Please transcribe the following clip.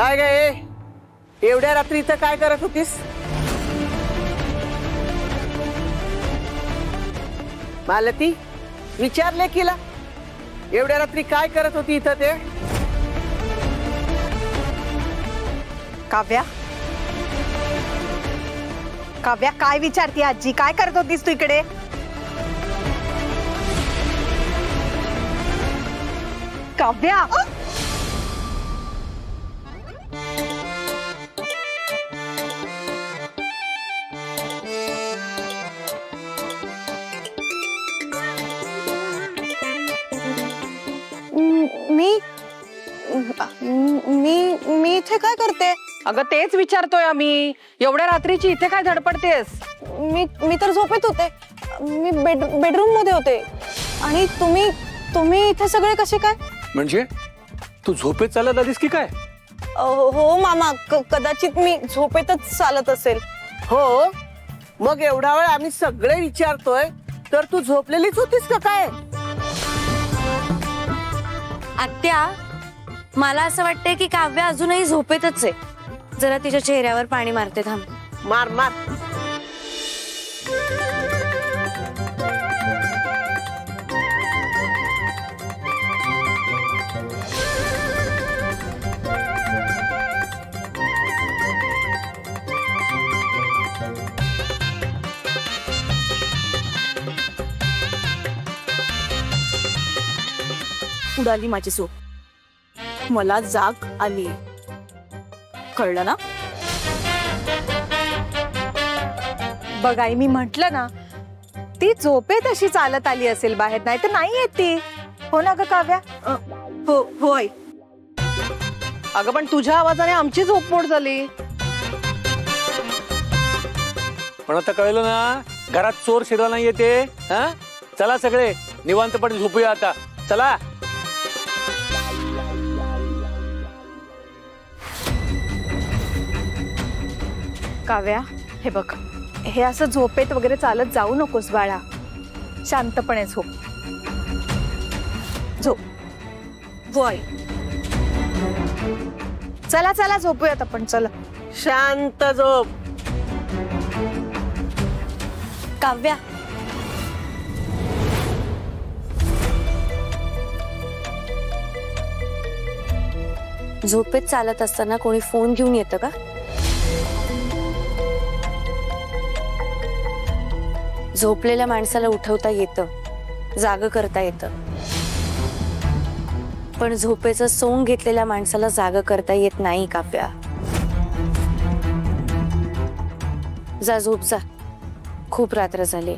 काय गे, एवढ्या रात्री इथं काय करत होतीस? मालती, विचारले किला एवढ्या रात्री काय करत होती इथं ते? काव्या, काव्या काय विचारती आजी? काय करत होतीस तू इकडे? काव्या, मी मी मी इथे काय करते? अगं तेच विचारतोय आम्ही, एवढ्या रात्रीची इथे काय धडपडतेस? मी तर झोपेत होते. मी बेडरूम मध्ये होते. आणि तुम्ही इथे सगळे कसे काय? म्हणजे तू झोपेत चालत आलीस की काय? हो मामा, कदाचित मी झोपेतच चालत असेल. हो, मग एवढा वेळ आम्ही सगळे विचारतोय तर तू झोपलेलीच होतीस का काय? आत्या, मला असं वाटतंय की काव्या अजूनही झोपेतच आहे. जरा तिच्या चेहऱ्यावर पाणी मारते, थांब. मार मार. उडाली माझी झोप, मला जाग आली, कळलं ना? बघाई, मी म्हंटल ना, ती झोपेत अशी चालत आली असेल बाहेर, नाही तर नाही येत ती. हो ना ग काव्या? हो होय. अगं पण तुझ्या आवाजाने आमची झोपमोड झाली. पण आता कळलं ना, घरात चोर शिरला नाही येते. हा, चला सगळे निवांतपणे झोपूया आता. चला. काव्या, हे बघ, हे असं झोपेत वगैरे चालत जाऊ नकोस बाळा. शांतपणे झोप. झोप. वय. चला चला झोपूयात आपण, चला. शांत झोप. काव्या, झोपेत चालत असताना कोणी फोन घेऊन येतं का? झोपलेल्या माणसाला उठवता येतं, जाग करता येतं, पण झोपेचं सोंग घेतलेल्या माणसाला जाग करता येत नाही. काव्या, जा झोप जा, खूप रात्र झाली.